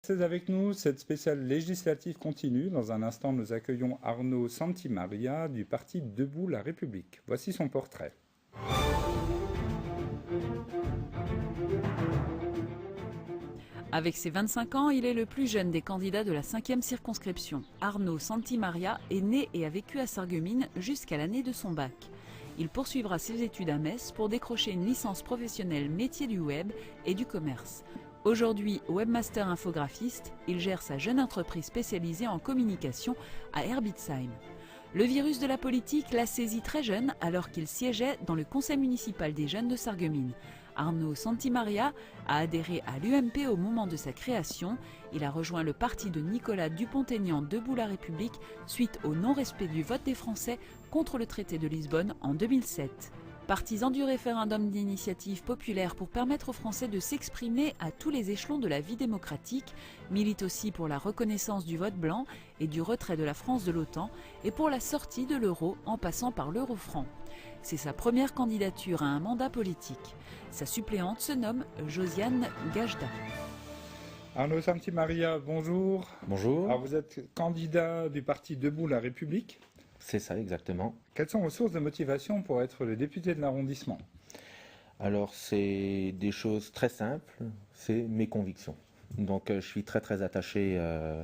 C'est avec nous, cette spéciale législative continue. Dans un instant, nous accueillons Arnaud Santimaria du parti Debout la République. Voici son portrait. Avec ses 25 ans, il est le plus jeune des candidats de la 5e circonscription. Arnaud Santimaria est né et a vécu à Sarreguemines jusqu'à l'année de son bac. Il poursuivra ses études à Metz pour décrocher une licence professionnelle métier du web et du commerce. Aujourd'hui webmaster infographiste, il gère sa jeune entreprise spécialisée en communication à Herbitzheim. Le virus de la politique l'a saisi très jeune alors qu'il siégeait dans le conseil municipal des jeunes de Sarreguemines. Arnaud Santimaria a adhéré à l'UMP au moment de sa création. Il a rejoint le parti de Nicolas Dupont-Aignan Debout la République suite au non-respect du vote des Français contre le traité de Lisbonne en 2007. Partisan du référendum d'initiative populaire pour permettre aux Français de s'exprimer à tous les échelons de la vie démocratique, milite aussi pour la reconnaissance du vote blanc et du retrait de la France de l'OTAN et pour la sortie de l'euro en passant par l'euro-franc. C'est sa première candidature à un mandat politique. Sa suppléante se nomme Josiane Gajda. Arnaud Santimaria, bonjour. Bonjour. Alors vous êtes candidat du parti Debout la République. C'est ça, exactement. Quelles sont vos sources de motivation pour être le député de l'arrondissement? Alors, c'est des choses très simples, c'est mes convictions. Donc, je suis très attaché à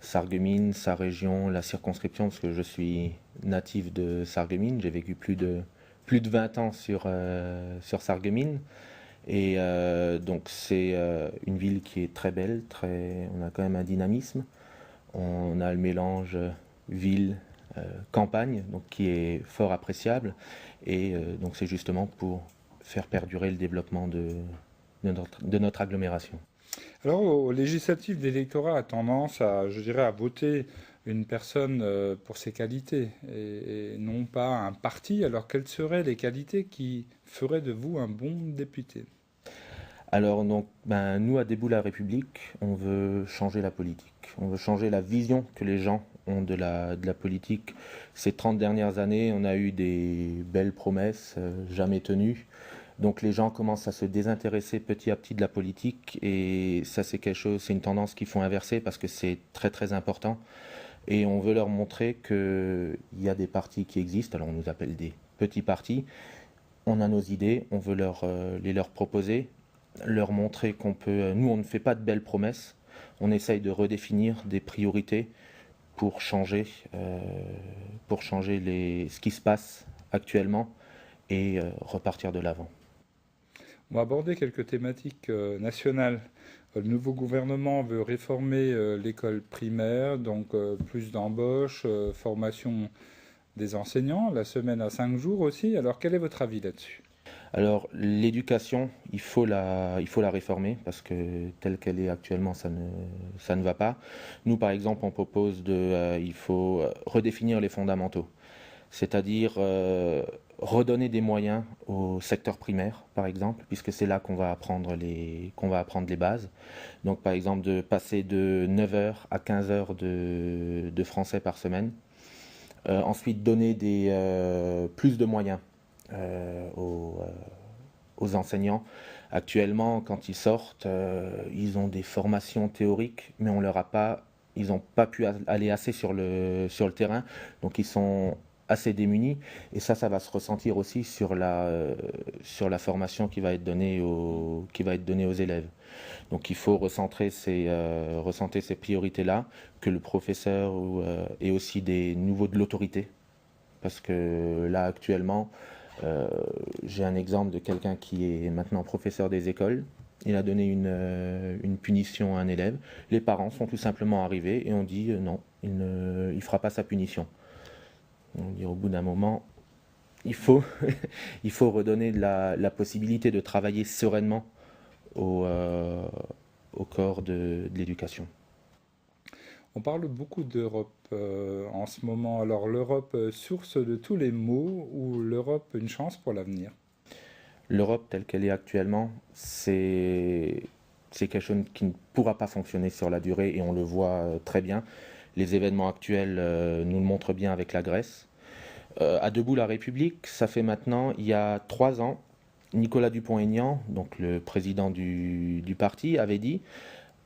Sarreguemines, sa région, la circonscription, parce que je suis natif de Sarreguemines. J'ai vécu plus de 20 ans sur Sarreguemines. Et donc, c'est une ville qui est très belle, on a quand même un dynamisme. On a le mélange ville, campagne, donc qui est fort appréciable, et donc c'est justement pour faire perdurer le développement de notre agglomération. Alors, au législatif, l'électorat a tendance à, je dirais, à voter une personne pour ses qualités et non pas un parti. Alors, quelles seraient les qualités qui feraient de vous un bon député? Alors donc, nous à Debout la République, on veut changer la politique, on veut changer la vision que les gens ont de la politique. Ces 30 dernières années, on a eu des belles promesses, jamais tenues. Donc les gens commencent à se désintéresser petit à petit de la politique, et ça c'est une tendance qu'il faut inverser parce que c'est très important. Et on veut leur montrer qu'il y a des partis qui existent, alors on nous appelle des petits partis. On a nos idées, on veut les leur proposer, leur montrer qu'on peut... Nous, on ne fait pas de belles promesses, on essaye de redéfinir des priorités pour changer ce qui se passe actuellement et repartir de l'avant. On va aborder quelques thématiques nationales. Le nouveau gouvernement veut réformer l'école primaire, donc plus d'embauches, formation des enseignants, la semaine à 5 jours aussi. Alors, quel est votre avis là-dessus? Alors, l'éducation, il faut la réformer parce que telle qu'elle est actuellement, ça ne va pas. Nous, par exemple, on propose il faut redéfinir les fondamentaux, c'est-à-dire redonner des moyens au secteur primaire, par exemple, puisque c'est là qu'on va apprendre les bases. Donc, par exemple, de passer de 9 heures à 15 heures de français par semaine. Ensuite, donner plus de moyens aux enseignants. Actuellement, quand ils sortent, ils ont des formations théoriques, mais ils n'ont pas pu aller assez sur le terrain, donc ils sont assez démunis, et ça va se ressentir aussi sur la formation qui va être donnée aux élèves. Donc il faut recentrer ces priorités-là, que le professeur ait aussi des niveaux de l'autorité, parce que là actuellement, j'ai un exemple de quelqu'un qui est maintenant professeur des écoles. Il a donné une punition à un élève. Les parents sont tout simplement arrivés et ont dit non, il ne fera pas sa punition. On dit au bout d'un moment, il faut redonner la possibilité de travailler sereinement au corps de l'éducation. On parle beaucoup d'Europe en ce moment. Alors l'Europe, source de tous les maux, ou l'Europe une chance pour l'avenir? L'Europe telle qu'elle est actuellement, c'est quelque chose qui ne pourra pas fonctionner sur la durée, et on le voit très bien. Les événements actuels nous le montrent bien avec la Grèce. À Debout la République, ça fait maintenant, il y a 3 ans, Nicolas Dupont-Aignan, donc le président du parti, avait dit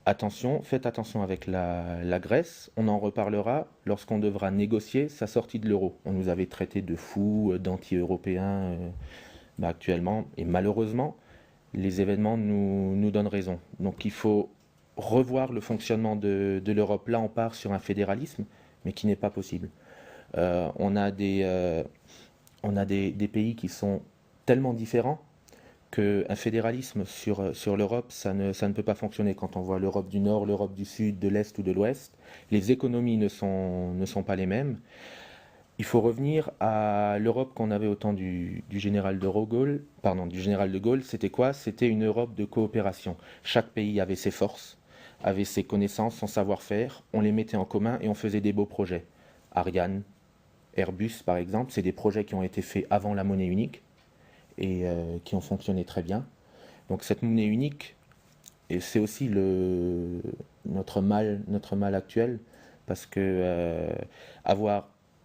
attention, faites attention avec la Grèce, on en reparlera lorsqu'on devra négocier sa sortie de l'euro. On nous avait traité de fous, d'anti-européens actuellement, et malheureusement, les événements nous donnent raison. Donc il faut revoir le fonctionnement de l'Europe. Là, on part sur un fédéralisme, mais qui n'est pas possible. On a des pays qui sont tellement différents qu'un fédéralisme sur l'Europe, ça ne peut pas fonctionner. Quand on voit l'Europe du Nord, l'Europe du Sud, de l'Est ou de l'Ouest, les économies ne sont pas les mêmes. Il faut revenir à l'Europe qu'on avait au temps du général de Gaulle. C'était quoi? C'était une Europe de coopération. Chaque pays avait ses forces, avait ses connaissances, son savoir-faire. On les mettait en commun et on faisait des beaux projets. Ariane, Airbus, par exemple, c'est des projets qui ont été faits avant la monnaie unique et qui ont fonctionné très bien. Donc cette monnaie unique, et c'est aussi notre mal actuel, parce que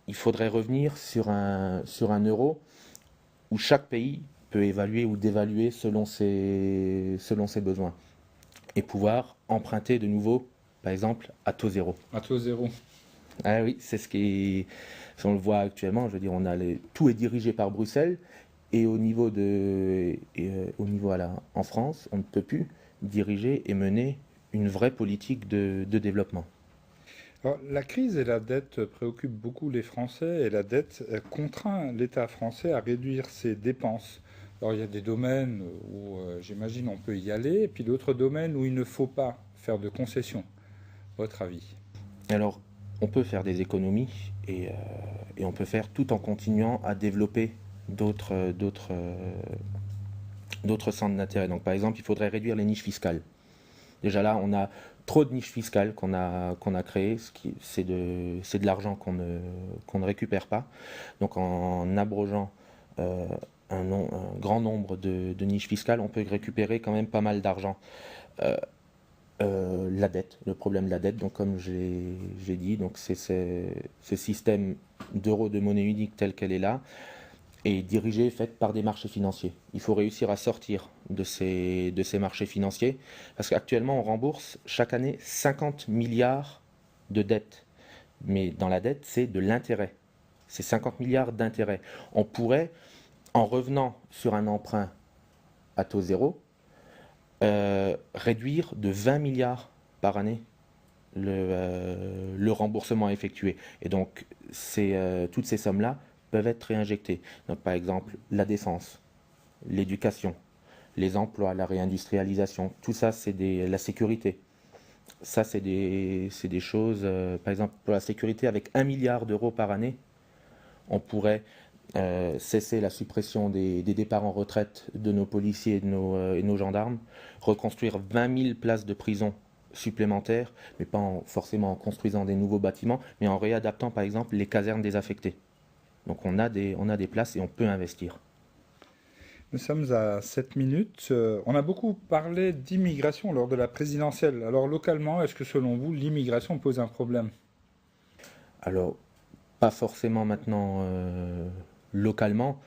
il faudrait revenir sur un euro où chaque pays peut évaluer ou dévaluer selon ses besoins et pouvoir emprunter de nouveau, par exemple, à taux zéro. À taux zéro. Ah oui, c'est si on le voit actuellement, je veux dire, tout est dirigé par Bruxelles et au niveau en France, on ne peut plus diriger et mener une vraie politique de développement. Alors, la crise et la dette préoccupent beaucoup les Français et la dette contraint l'État français à réduire ses dépenses. Alors il y a des domaines où j'imagine on peut y aller et puis d'autres domaines où il ne faut pas faire de concessions. Votre avis? Alors, on peut faire des économies et on peut faire tout en continuant à développer d'autres centres d'intérêt. Donc par exemple, il faudrait réduire les niches fiscales. Déjà là, on a trop de niches fiscales qu'on a créées, c'est de l'argent qu'on ne récupère pas. Donc en abrogeant un grand nombre de niches fiscales, on peut récupérer quand même pas mal d'argent. La dette, le problème de la dette, donc comme j'ai dit, donc c'est ce système d'euro de monnaie unique tel qu'elle est là, est dirigé, fait par des marchés financiers. Il faut réussir à sortir de ces marchés financiers, parce qu'actuellement on rembourse chaque année 50 milliards de dettes. Mais dans la dette, c'est de l'intérêt. C'est 50 milliards d'intérêts. On pourrait, en revenant sur un emprunt à taux zéro, réduire de 20 milliards par année le remboursement effectué. Et donc, toutes ces sommes-là peuvent être réinjectées. Donc, par exemple, la défense, l'éducation, les emplois, la réindustrialisation, tout ça, c'est la sécurité. Ça, c'est des choses, par exemple, pour la sécurité, avec 1 milliard d'euros par année, on pourrait cesser la suppression des départs en retraite de nos policiers et de nos gendarmes, reconstruire 20 000 places de prison supplémentaires, mais pas forcément en construisant des nouveaux bâtiments, mais en réadaptant par exemple les casernes désaffectées. Donc on a des places et on peut investir. Nous sommes à 7 minutes. On a beaucoup parlé d'immigration lors de la présidentielle. Alors localement, est-ce que selon vous, l'immigration pose un problème? Alors, pas forcément maintenant localement.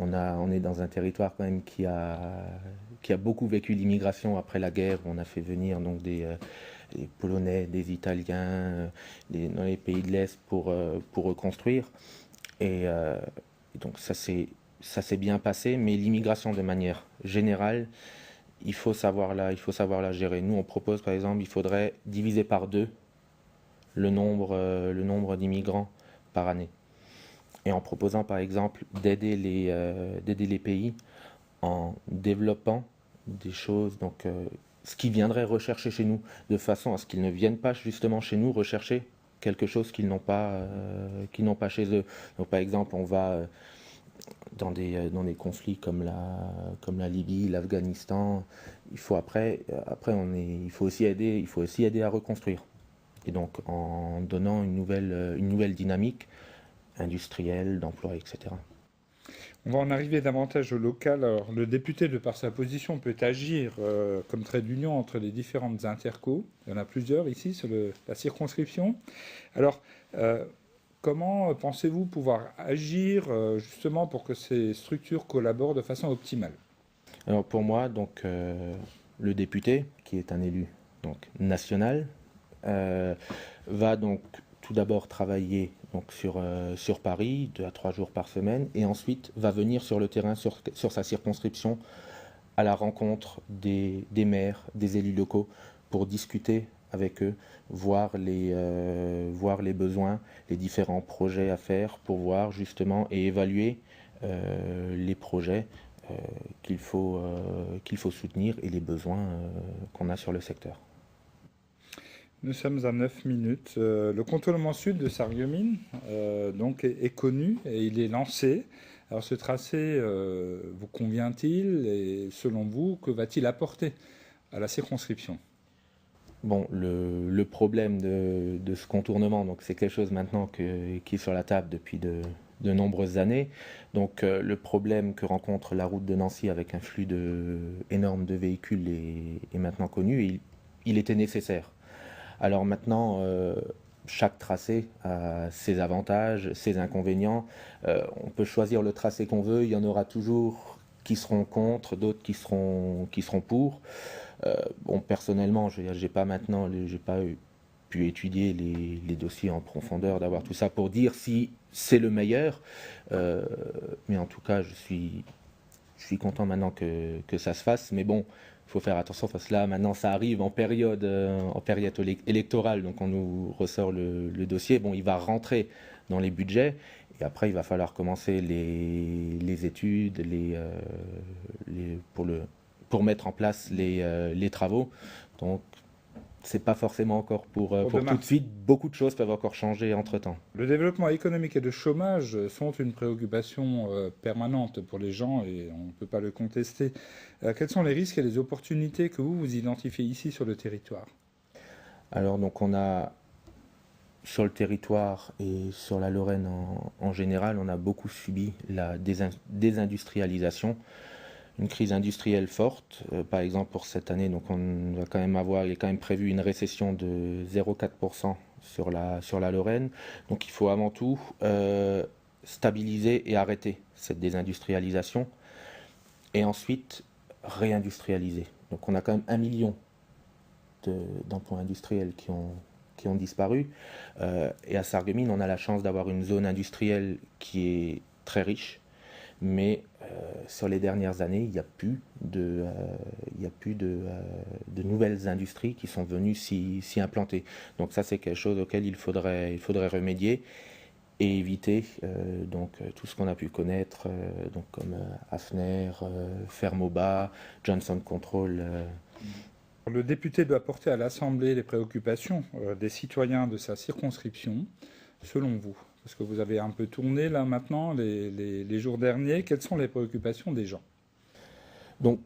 On est dans un territoire quand même qui a beaucoup vécu l'immigration après la guerre. On a fait venir donc des Polonais, des Italiens dans les pays de l'Est pour reconstruire. Et donc ça s'est bien passé, mais l'immigration de manière générale, il faut savoir la gérer. Nous, on propose par exemple, il faudrait diviser par 2 le nombre d'immigrants par année. Et en proposant par exemple d'aider les pays en développant des choses, donc ce qu'ils viendraient rechercher chez nous, de façon à ce qu'ils ne viennent pas justement chez nous rechercher quelque chose qu'ils n'ont pas chez eux. Donc par exemple, on va dans des conflits comme la Libye, l'Afghanistan, il faut aussi aider à reconstruire. Et donc en donnant une nouvelle dynamique industrielle, d'emploi, etc. On va en arriver davantage au local. Alors, le député, de par sa position, peut agir comme trait d'union entre les différentes intercos. Il y en a plusieurs ici sur la circonscription. Alors, comment pensez-vous pouvoir agir justement pour que ces structures collaborent de façon optimale? Alors pour moi, donc, le député, qui est un élu donc nationale, va donc tout d'abord travailler donc sur Paris, 2 à 3 jours par semaine, et ensuite va venir sur le terrain, sur sa circonscription, à la rencontre des maires, des élus locaux, pour discuter avec eux, voir les besoins, les différents projets à faire, pour voir justement et évaluer les projets qu'il faut soutenir et les besoins qu'on a sur le secteur. Nous sommes à 9 minutes. Le contournement sud de Sarreguemines donc est connu et il est lancé. Alors ce tracé vous convient-il et selon vous, que va-t-il apporter à la circonscription? Bon, le problème de ce contournement, donc c'est quelque chose maintenant qui est sur la table depuis de nombreuses années. Donc le problème que rencontre la route de Nancy avec un flux énorme de véhicules est maintenant connu et il était nécessaire. Alors maintenant, chaque tracé a ses avantages, ses inconvénients. On peut choisir le tracé qu'on veut, il y en aura toujours qui seront contre, d'autres qui seront pour. Bon, personnellement, j'ai pas pu étudier les dossiers en profondeur, d'avoir tout ça pour dire si c'est le meilleur. Mais en tout cas, je suis content maintenant que ça se fasse. Mais bon, il faut faire attention parce que là, maintenant, ça arrive en période électorale. Donc, on nous ressort le dossier. Bon, il va rentrer dans les budgets. Et après, il va falloir commencer les études pour mettre en place les travaux. Donc, c'est pas forcément encore pour tout de suite. Beaucoup de choses peuvent encore changer entre-temps. Le développement économique et le chômage sont une préoccupation permanente pour les gens et on ne peut pas le contester. Quels sont les risques et les opportunités que vous identifiez ici sur le territoire? Alors, donc, on a sur le territoire et sur la Lorraine en général, on a beaucoup subi la désindustrialisation. Une crise industrielle forte, par exemple pour cette année, donc il est quand même prévu une récession de 0,4% sur la Lorraine. Donc il faut avant tout stabiliser et arrêter cette désindustrialisation et ensuite réindustrialiser. Donc on a quand même 1 million d'emplois industriels qui ont disparu. Et à Sarreguemines, on a la chance d'avoir une zone industrielle qui est très riche, mais sur les dernières années, il n'y a plus de nouvelles industries qui sont venues s'y implanter. Donc ça, c'est quelque chose auquel il faudrait remédier et éviter tout ce qu'on a pu connaître, comme Hafner, Fermoba, Johnson Control. Le député doit porter à l'Assemblée les préoccupations des citoyens de sa circonscription, selon vous. Parce que vous avez un peu tourné là maintenant, les jours derniers. Quelles sont les préoccupations des gens? Donc,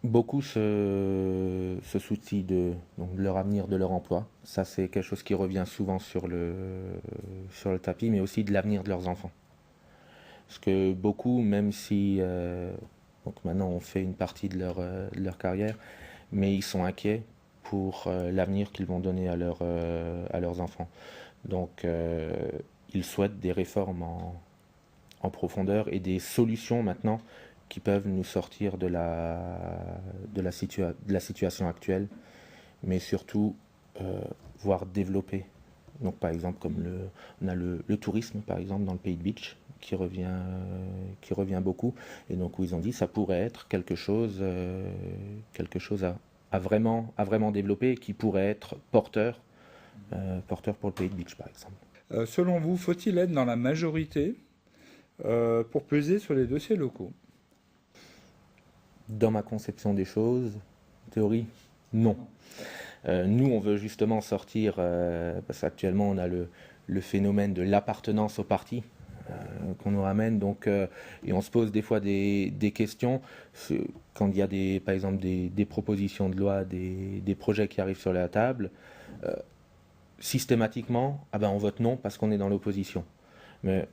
beaucoup se soucient de leur avenir, de leur emploi. Ça, c'est quelque chose qui revient souvent sur le tapis, mais aussi de l'avenir de leurs enfants. Parce que beaucoup, même si maintenant on fait une partie de leur carrière, mais ils sont inquiets pour l'avenir qu'ils vont donner à leurs enfants. Donc, ils souhaitent des réformes en profondeur et des solutions maintenant qui peuvent nous sortir de la situation actuelle, mais surtout voir développer. Donc par exemple, on a le tourisme par exemple dans le Pays de Bitche qui revient beaucoup, et donc où ils ont dit ça pourrait être quelque chose à vraiment développer, qui pourrait être porteur pour le Pays de Bitche par exemple. Selon vous, faut-il être dans la majorité pour peser sur les dossiers locaux? Dans ma conception des choses, en théorie, non. Nous, on veut justement sortir, parce qu'actuellement, on a le phénomène de l'appartenance au parti qu'on nous ramène, et on se pose des fois des questions, quand il y a par exemple des propositions de loi, des projets qui arrivent sur la table, systématiquement, on vote non parce qu'on est dans l'opposition. Mais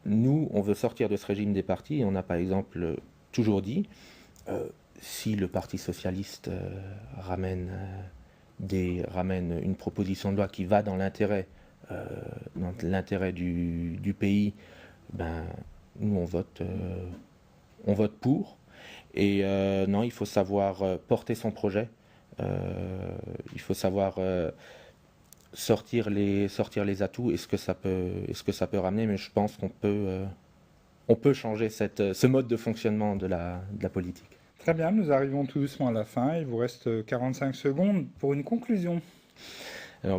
nous, on veut sortir de ce régime des partis, et on a par exemple toujours dit, si le Parti socialiste ramène une proposition de loi qui va dans l'intérêt du pays, nous on vote pour. Et non, il faut savoir porter son projet, Il faut savoir sortir les atouts et ce que ça peut ramener, mais je pense on peut changer ce mode de fonctionnement de la politique. Très bien, nous arrivons tout doucement à la fin. Il vous reste 45 secondes pour une conclusion. Alors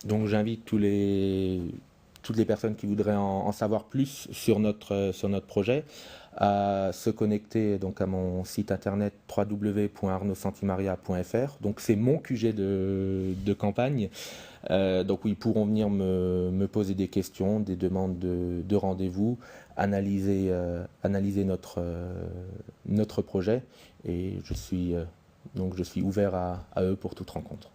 donc j'invite toutes les personnes qui voudraient en savoir plus sur notre projet à se connecter donc à mon site internet www.arnaudsantimaria.fr. Donc c'est mon QG de campagne. Donc où ils pourront venir me poser des questions, des demandes de rendez-vous, analyser notre projet, et je suis ouvert à eux pour toute rencontre.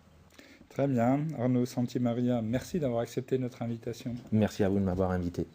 Très bien. Arnaud Santimaria, merci d'avoir accepté notre invitation. Merci à vous de m'avoir invité.